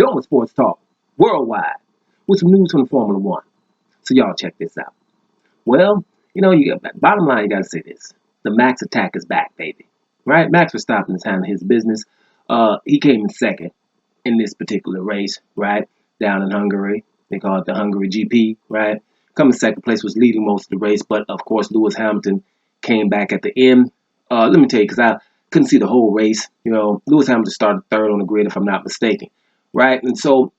Doma Sports Talk worldwide with some news from Formula One. So y'all check this out. Well, you got bottom line. You got to say this: the Max attack is back, baby. Right? Max Verstappen is handling his business. He came in second in this particular race, right? Down in Hungary. They call it the Hungary GP, right? Coming second place, was leading most of the race, but of course Lewis Hamilton came back at the end. Let me tell you, because I couldn't see the whole race. Lewis Hamilton started third on the grid, if I'm not mistaken, right? And so,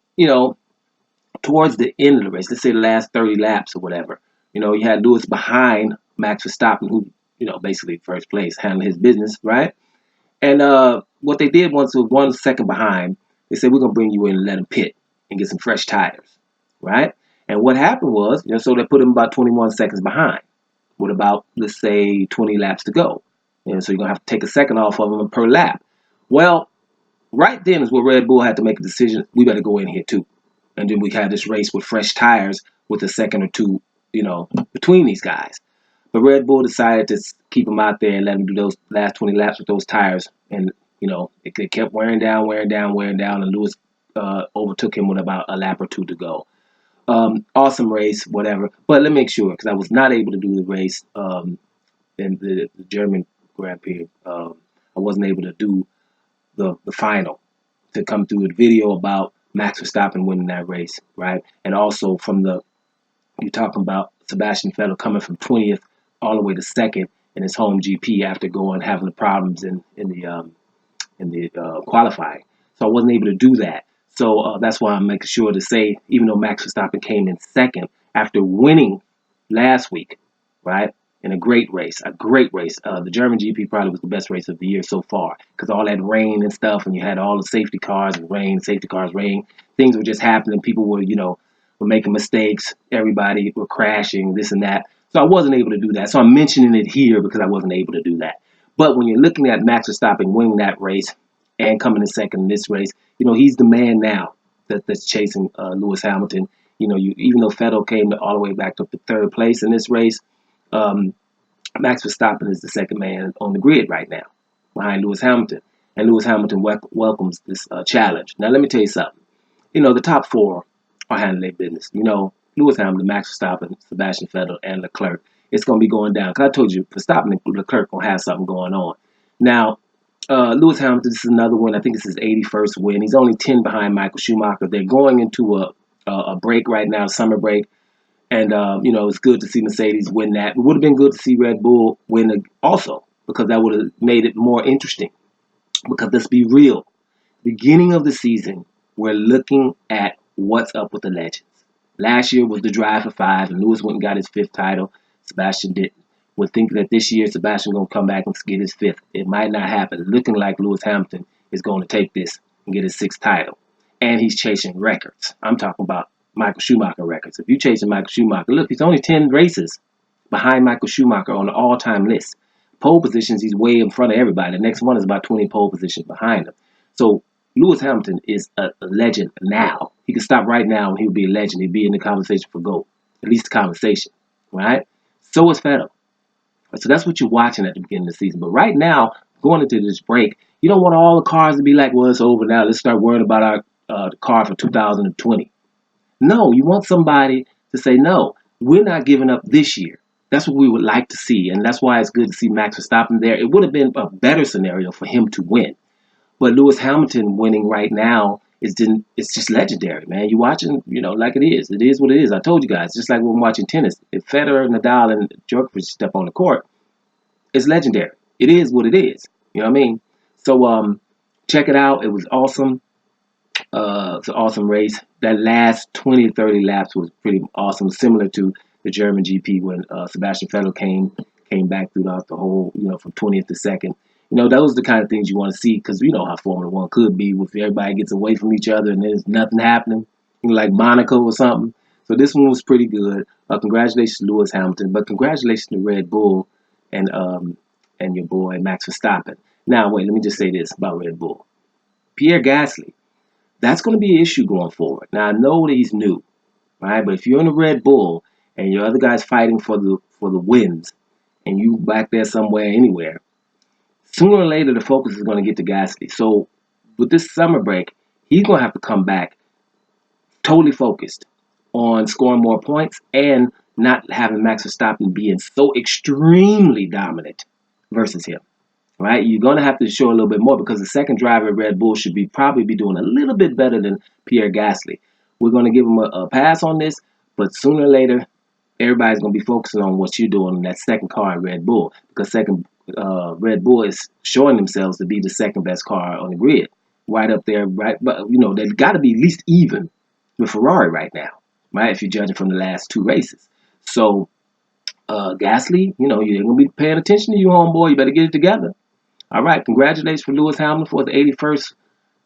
towards the end of the race, let's say the last 30 laps or whatever, you had Lewis behind Max Verstappen, who, basically first place, handling his business, right? And what they did once was 1 second behind, they said, we're going to bring you in and let him pit and get some fresh tires, right? And what happened was, so they put him about 21 seconds behind with about, let's say, 20 laps to go. So you're going to have to take a second off of him per lap. Well, right then is where Red Bull had to make a decision. We better go in here too. And then we had this race with fresh tires with a second or two, between these guys. But Red Bull decided to keep him out there and let him do those last 20 laps with those tires. And, it kept wearing down. And Lewis overtook him with about a lap or two to go. Awesome race, whatever. But let me make sure, because I was not able to do the race in the German Grand Prix. I wasn't able to do the final to come through the video about Max Verstappen winning that race, right? And also you're talking about Sebastian Vettel coming from 20th all the way to second in his home GP after having the problems in the qualifying. So I wasn't able to do that. So that's why I'm making sure to say, even though Max Verstappen came in second after winning last week, right, in a great race. The German GP probably was the best race of the year so far, because all that rain and stuff, and you had all the safety cars and rain, things were just happening. People were, were making mistakes. Everybody were crashing, this and that. So I wasn't able to do that. So I'm mentioning it here because I wasn't able to do that. But when you're looking at Max Verstappen winning that race and coming in second in this race, he's the man now that's chasing Lewis Hamilton. Even though Vettel came all the way back up to third place in this race, Max Verstappen is the second man on the grid right now, behind Lewis Hamilton. And Lewis Hamilton welcomes this challenge. Now, let me tell you something. The top four are handling their business. Lewis Hamilton, Max Verstappen, Sebastian Vettel, and Leclerc. It's going to be going down. Because I told you, Verstappen and Leclerc going to have something going on. Now, Lewis Hamilton, this is another one. I think it's his 81st win. He's only 10 behind Michael Schumacher. They're going into a break right now, summer break. And, it's good to see Mercedes win that. It would have been good to see Red Bull win also, because that would have made it more interesting. Because let's be real. Beginning of the season, we're looking at what's up with the legends. Last year was the drive for 5, and Lewis went and got his 5th title. Sebastian didn't. We're thinking that this year Sebastian going to come back and get his 5th. It might not happen. Looking like Lewis Hamilton is going to take this and get his 6th title. And he's chasing records. I'm talking about Michael Schumacher records. If you're chasing Michael Schumacher, look, he's only 10 races behind Michael Schumacher on the all-time list. Pole positions, he's way in front of everybody. The next one is about 20 pole positions behind him. So Lewis Hamilton is a legend now. He could stop right now and he would be a legend. He'd be in the conversation for GOAT. At least the conversation, right? So is Vettel. So that's what you're watching at the beginning of the season. But right now, going into this break, you don't want all the cars to be like, well, it's over now. Let's start worrying about our car for 2020. No, you want somebody to say, no, we're not giving up this year. That's what we would like to see. And that's why it's good to see Max Verstappen there. It would have been a better scenario for him to win. But Lewis Hamilton winning right now it's just legendary, man. You watching, like it is. It is what it is. I told you guys, just like when we're watching tennis. If Federer, Nadal, and Djokovic step on the court, it's legendary. It is what it is. You know what I mean? So check it out. It was awesome. It's an awesome race. That last 20, 30 laps was pretty awesome, similar to the German GP when Sebastian Vettel came back throughout the whole, from 20th to 2nd. Those are the kind of things you want to see, because how Formula One could be if everybody gets away from each other and there's nothing happening, like Monaco or something. So this one was pretty good. Congratulations to Lewis Hamilton, but congratulations to Red Bull and your boy Max Verstappen. Now, wait, let me just say this about Red Bull. Pierre Gasly, that's going to be an issue going forward. Now, I know that he's new, right? But if you're in a Red Bull and your other guy's fighting for the wins, and you back there somewhere, anywhere, sooner or later the focus is going to get to Gasly. So with this summer break, he's going to have to come back totally focused on scoring more points and not having Max Verstappen being so extremely dominant versus him. Right? You're going to have to show a little bit more because the second driver at Red Bull should probably be doing a little bit better than Pierre Gasly. We're going to give him a pass on this, but sooner or later, everybody's going to be focusing on what you're doing in that second car at Red Bull because Red Bull is showing themselves to be the second best car on the grid, right up there, right? But they've got to be at least even with Ferrari right now, right? If you're judging from the last two races. So Gasly, you ain't gonna be paying attention to you, homeboy. You better get it together. All right, congratulations for Lewis Hamilton for the 81st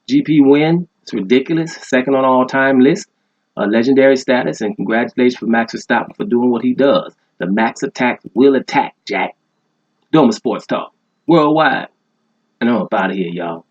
GP win. It's ridiculous, second on all-time list, legendary status, and congratulations for Max Verstappen for doing what he does. The Max attack will attack, Jack. Doing Sports Talk worldwide, and I'm up out of here, y'all.